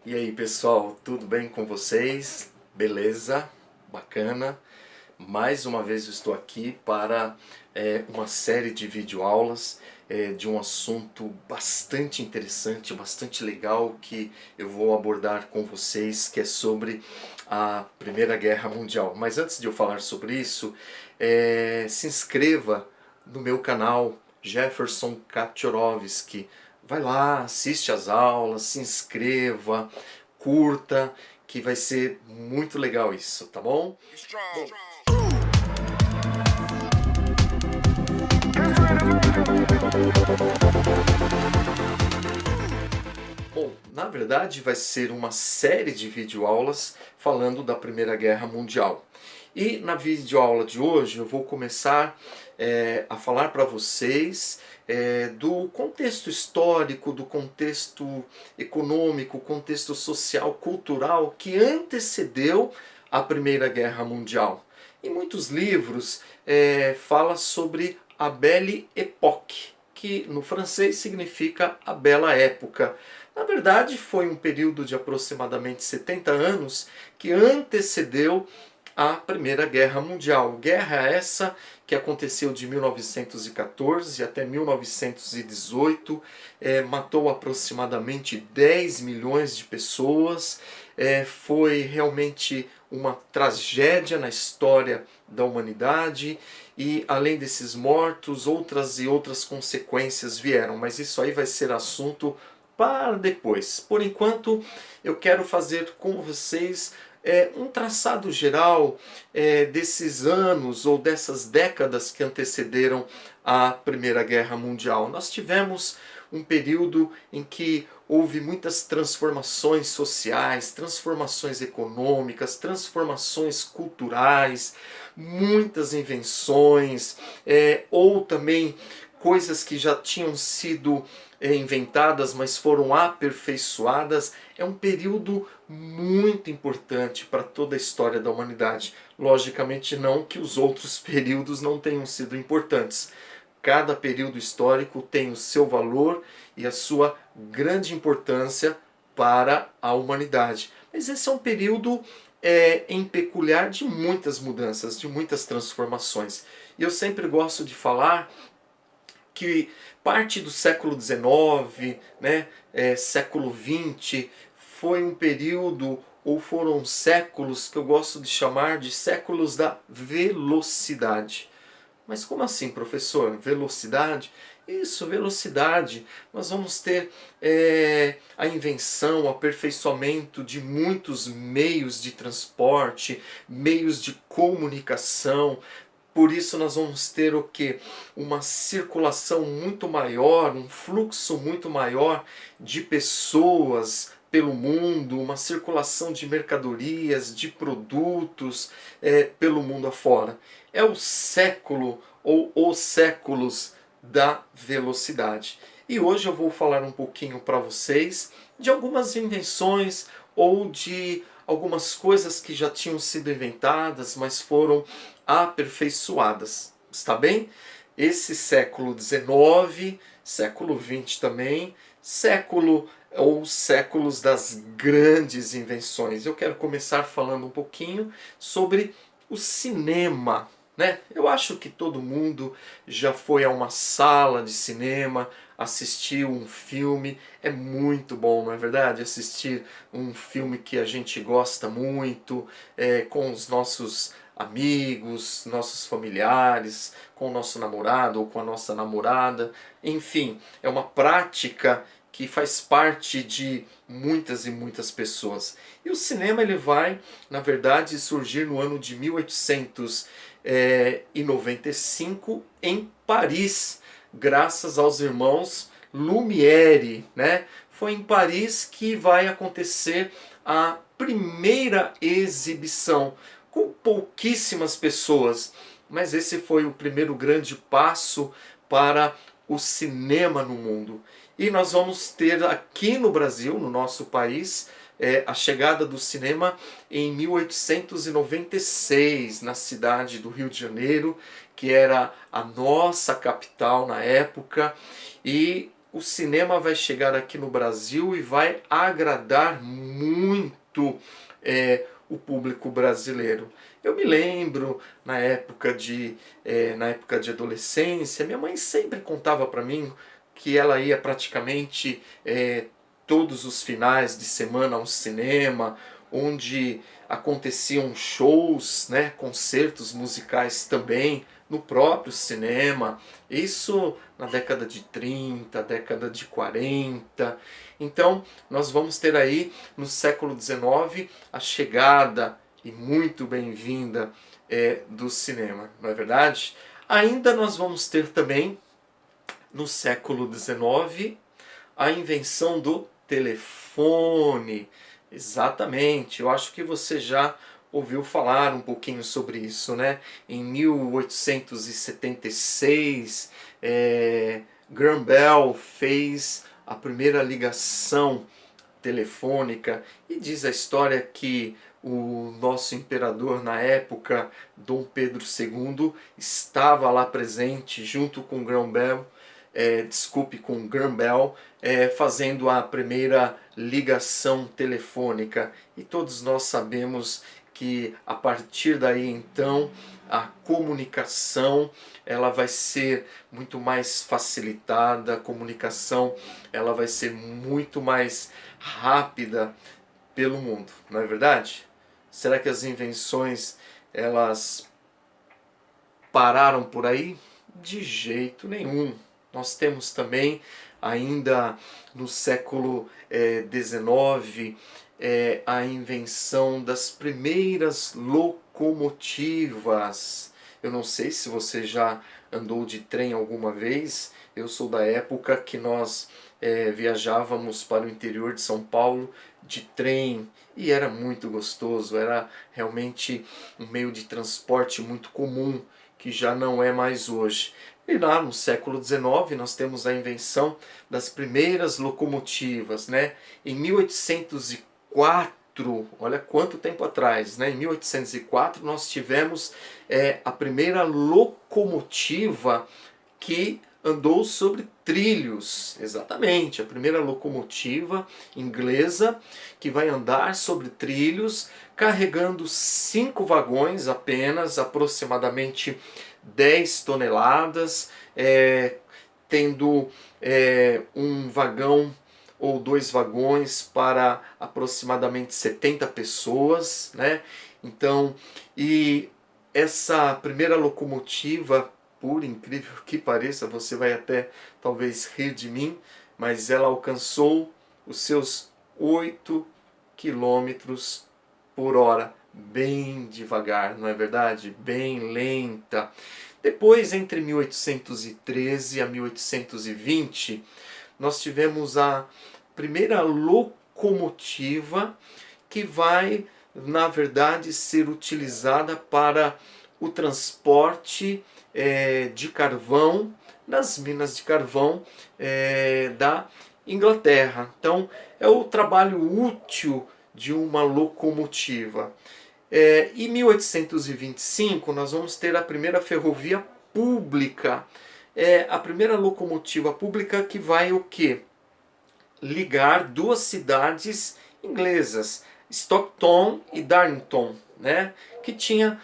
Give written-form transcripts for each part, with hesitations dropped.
E aí pessoal, tudo bem com vocês? Beleza? Bacana? Mais uma vez eu estou aqui para uma série de videoaulas de um assunto bastante interessante, bastante legal que eu vou abordar com vocês, que é sobre a Primeira Guerra Mundial. Mas antes de eu falar sobre isso, se inscreva no meu canal Jefferson Kaczorowski. Vai lá, assiste as aulas, se inscreva, curta, que vai ser muito legal isso, tá bom? Bom, na verdade vai ser uma série de videoaulas falando da Primeira Guerra Mundial. E na videoaula de hoje eu vou começar a falar para vocês do contexto histórico, do contexto econômico, contexto social, cultural que antecedeu a Primeira Guerra Mundial. Em muitos livros fala sobre a Belle Époque, que no francês significa a bela época. Na verdade, foi um período de aproximadamente 70 anos que antecedeu a Primeira Guerra Mundial. Guerra essa que aconteceu de 1914 até 1918, matou aproximadamente 10 milhões de pessoas, foi realmente uma tragédia na história da humanidade e além desses mortos, outras e outras consequências vieram, mas isso aí vai ser assunto para depois. Por enquanto, eu quero fazer com vocês um traçado geral desses anos ou dessas décadas que antecederam a Primeira Guerra Mundial. Nós tivemos um período em que houve muitas transformações sociais, transformações econômicas, transformações culturais, muitas invenções, ou também coisas que já tinham sido inventadas, mas foram aperfeiçoadas. É um período muito importante para toda a história da humanidade. Logicamente não que os outros períodos não tenham sido importantes. Cada período histórico tem o seu valor e a sua grande importância para a humanidade. Mas esse é um período em peculiar de muitas mudanças, de muitas transformações. E eu sempre gosto de falar que parte do século XIX, né, século XX, foi um período ou foram séculos que eu gosto de chamar de séculos da velocidade. Mas como assim, professor? Velocidade? Isso, velocidade. Nós vamos ter a invenção, o aperfeiçoamento de muitos meios de transporte, meios de comunicação. Por isso nós vamos ter o que? Uma circulação muito maior, um fluxo muito maior de pessoas pelo mundo, uma circulação de mercadorias, de produtos pelo mundo afora. É o século ou os séculos da velocidade. E hoje eu vou falar um pouquinho para vocês de algumas invenções ou de algumas coisas que já tinham sido inventadas, mas foram aperfeiçoadas. Está bem? Esse século XIX, século XX também, século ou séculos das grandes invenções. Eu quero começar falando um pouquinho sobre o cinema. Né? Eu acho que todo mundo já foi a uma sala de cinema, assistiu um filme, é muito bom, não é verdade? Assistir um filme que a gente gosta muito, com os nossos amigos, nossos familiares, com o nosso namorado ou com a nossa namorada, enfim, é uma prática que faz parte de muitas e muitas pessoas. E o cinema ele vai, na verdade, surgir no ano de 1895 em Paris, graças aos irmãos Lumière, né? Foi em Paris que vai acontecer a primeira exibição, com pouquíssimas pessoas, mas esse foi o primeiro grande passo para o cinema no mundo. E nós vamos ter aqui no Brasil, no nosso país, a chegada do cinema em 1896, na cidade do Rio de Janeiro, que era a nossa capital na época, e o cinema vai chegar aqui no Brasil e vai agradar muito o público brasileiro. Eu me lembro, na época de adolescência, minha mãe sempre contava para mim que ela ia praticamente todos os finais de semana ao cinema, onde aconteciam shows, né, concertos musicais também, no próprio cinema, isso na década de 30, década de 40. Então, nós vamos ter aí no século XIX a chegada, e muito bem-vinda, do cinema, não é verdade? Ainda nós vamos ter também, no século XIX, a invenção do telefone. Exatamente, eu acho que você já ouviu falar um pouquinho sobre isso, né? Em 1876, Graham Bell fez a primeira ligação telefônica e diz a história que o nosso imperador na época, Dom Pedro II, estava lá presente junto com Graham Bell, com Graham Bell, fazendo a primeira ligação telefônica. E todos nós sabemos que a partir daí então a comunicação ela vai ser muito mais facilitada, a comunicação ela vai ser muito mais rápida pelo mundo, não é verdade? Será que as invenções elas pararam por aí? De jeito nenhum. Nós temos também, ainda no século XIX, a invenção das primeiras locomotivas. Eu não sei se você já andou de trem alguma vez, eu sou da época que nós viajávamos para o interior de São Paulo de trem e era muito gostoso, era realmente um meio de transporte muito comum, que já não é mais hoje. E lá no século XIX nós temos a invenção das primeiras locomotivas, né? Em 1804, olha quanto tempo atrás, né? Em 1804 nós tivemos a primeira locomotiva que andou sobre trilhos, exatamente, a primeira locomotiva inglesa que vai andar sobre trilhos, carregando 5 vagões apenas, aproximadamente 10 toneladas, tendo um vagão ou 2 vagões para aproximadamente 70 pessoas, né? Então, e essa primeira locomotiva, por incrível que pareça, você vai até talvez rir de mim, mas ela alcançou os seus 8 quilômetros por hora, bem devagar, não é verdade? Bem lenta. Depois, entre 1813 a 1820, nós tivemos a primeira locomotiva que vai, na verdade, ser utilizada para o transporte de carvão nas minas de carvão da Inglaterra. Então, é o trabalho útil de uma locomotiva. Em 1825, nós vamos ter a primeira ferrovia pública. A primeira locomotiva pública que vai o quê? Ligar 2 cidades inglesas, Stockton e Darlington, né? Que tinha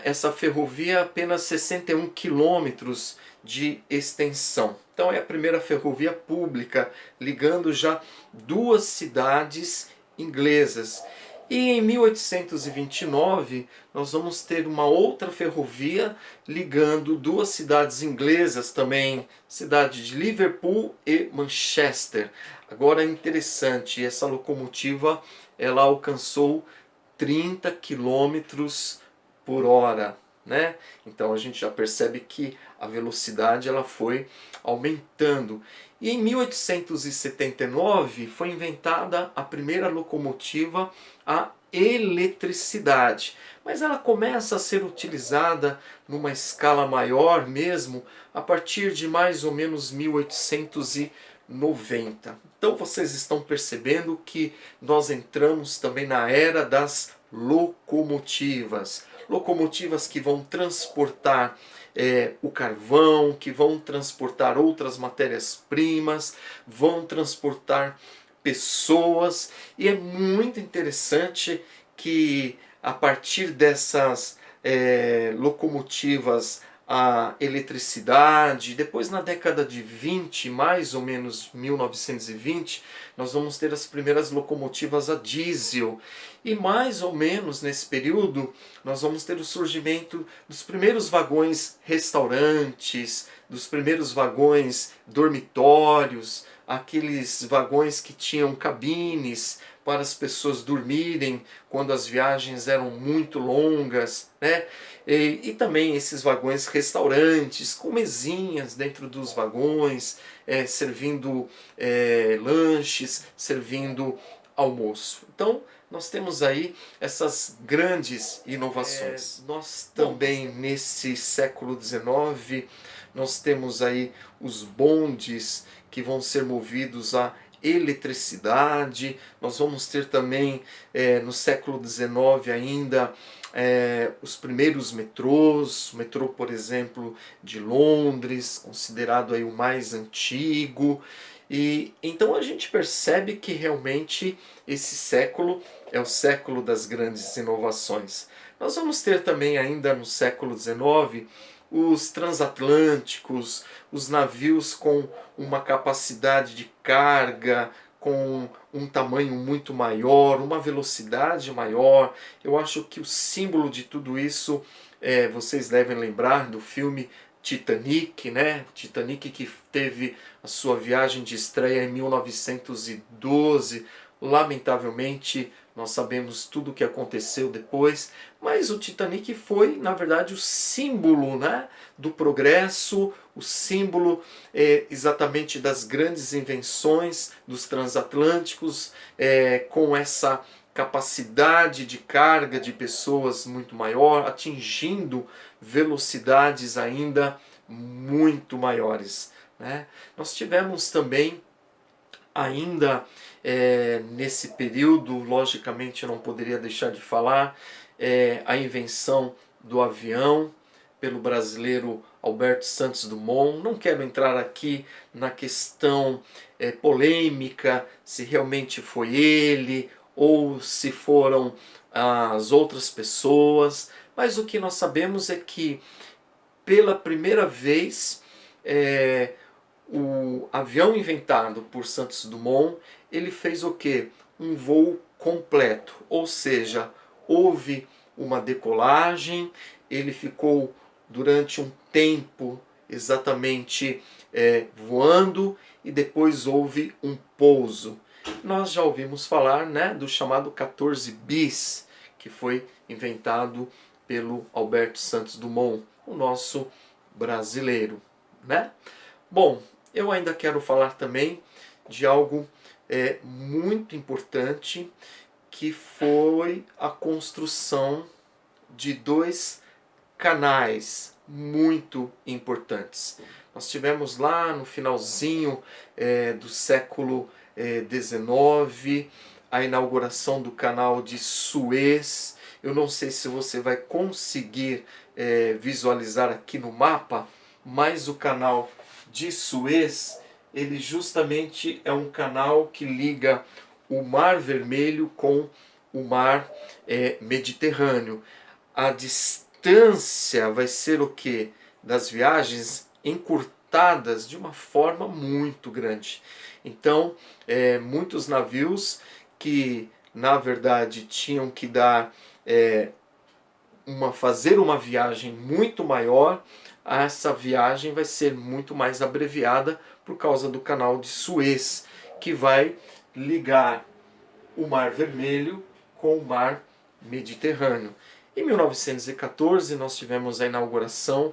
essa ferrovia apenas 61 quilômetros de extensão. Então é a primeira ferrovia pública ligando já 2 cidades inglesas. E em 1829 nós vamos ter uma outra ferrovia ligando 2 cidades inglesas também, cidade de Liverpool e Manchester. Agora é interessante, essa locomotiva ela alcançou 30 quilômetros por hora, né? Então a gente já percebe que a velocidade ela foi aumentando. E em 1879 foi inventada a primeira locomotiva a eletricidade, mas ela começa a ser utilizada numa escala maior mesmo a partir de mais ou menos 1890. Então vocês estão percebendo que nós entramos também na era das locomotivas. Locomotivas que vão transportar o carvão, que vão transportar outras matérias-primas, vão transportar pessoas, e é muito interessante que a partir dessas locomotivas a eletricidade, depois na década de 20, mais ou menos 1920, nós vamos ter as primeiras locomotivas a diesel. E mais ou menos nesse período nós vamos ter o surgimento dos primeiros vagões restaurantes, dos primeiros vagões dormitórios, aqueles vagões que tinham cabines para as pessoas dormirem quando as viagens eram muito longas, né? E também esses vagões restaurantes com mesinhas dentro dos vagões, servindo lanches, servindo almoço. Então nós temos aí essas grandes inovações. Nós também nesse século XIX nós temos aí os bondes que vão ser movidos a eletricidade. Nós vamos ter também no século XIX ainda os primeiros metrôs, o metrô, por exemplo, de Londres, considerado aí o mais antigo. E então a gente percebe que realmente esse século é o século das grandes inovações. Nós vamos ter também ainda no século XIX os transatlânticos, os navios com uma capacidade de carga, com um tamanho muito maior, uma velocidade maior. Eu acho que o símbolo de tudo isso, vocês devem lembrar do filme Titanic, né? Titanic, que teve a sua viagem de estreia em 1912. Lamentavelmente, nós sabemos tudo o que aconteceu depois, mas o Titanic foi, na verdade, o símbolo, né, do progresso, o símbolo exatamente das grandes invenções dos transatlânticos, com essa capacidade de carga de pessoas muito maior, atingindo velocidades ainda muito maiores, né? Nós tivemos também ainda nesse período, logicamente eu não poderia deixar de falar, a invenção do avião pelo brasileiro Alberto Santos Dumont. Não quero entrar aqui na questão polêmica, se realmente foi ele ou se foram as outras pessoas, mas o que nós sabemos é que pela primeira vez o avião inventado por Santos Dumont, ele fez o quê? Um voo completo, ou seja, houve uma decolagem, ele ficou durante um tempo exatamente voando e depois houve um pouso. Nós já ouvimos falar, né, do chamado 14 bis, que foi inventado pelo Alberto Santos Dumont, o nosso brasileiro, né? Bom, eu ainda quero falar também de algo muito importante, que foi a construção de dois canais muito importantes. Nós tivemos lá no finalzinho do século XIX a inauguração do canal de Suez. Eu não sei se você vai conseguir visualizar aqui no mapa, mas o canal de Suez, ele justamente é um canal que liga o Mar Vermelho com o Mar Mediterrâneo. A distância vai ser o que? Das viagens encurtadas de uma forma muito grande. Então, muitos navios que, na verdade, tinham que dar fazer uma viagem muito maior, essa viagem vai ser muito mais abreviada por causa do canal de Suez, que vai ligar o Mar Vermelho com o Mar Mediterrâneo. Em 1914 nós tivemos a inauguração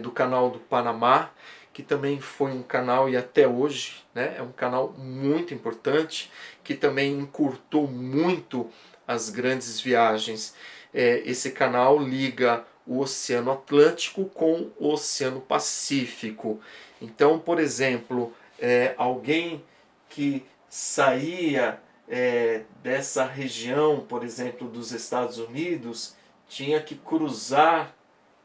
do canal do Panamá, que também foi um canal, e até hoje, né, é um canal muito importante, que também encurtou muito as grandes viagens. Esse canal liga o Oceano Atlântico com o Oceano Pacífico. Então, por exemplo, alguém que saía dessa região, por exemplo, dos Estados Unidos, tinha que cruzar,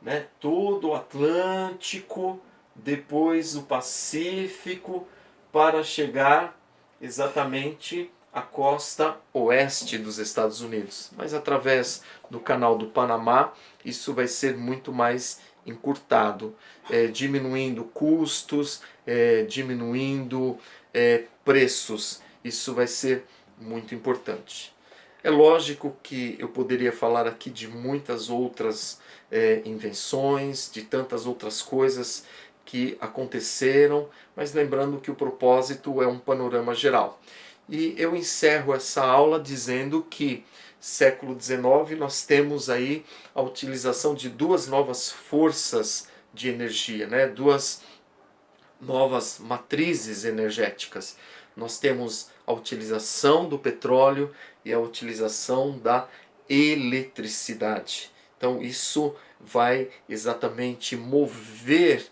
né, todo o Atlântico, depois o Pacífico, para chegar exatamente a costa oeste dos Estados Unidos, mas através do canal do Panamá isso vai ser muito mais encurtado, diminuindo custos, diminuindo preços. Isso vai ser muito importante. É lógico que eu poderia falar aqui de muitas outras invenções, de tantas outras coisas que aconteceram, mas lembrando que o propósito é um panorama geral. E eu encerro essa aula dizendo que século XIX nós temos aí a utilização de duas novas forças de energia, né? Duas novas matrizes energéticas. Nós temos a utilização do petróleo e a utilização da eletricidade. Então isso vai exatamente mover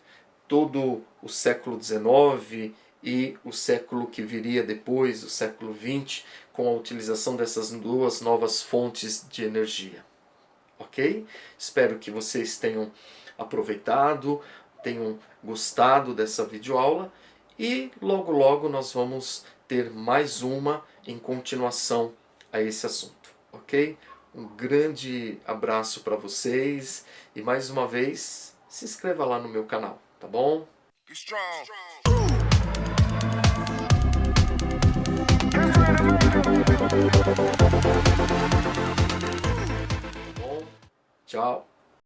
todo o século XIX e o século que viria depois, o século XX, com a utilização dessas duas novas fontes de energia. Ok? Espero que vocês tenham aproveitado, tenham gostado dessa videoaula e logo logo nós vamos ter mais uma em continuação a esse assunto, ok? Um grande abraço para vocês e mais uma vez se inscreva lá no meu canal, tá bom? Bom, tchau.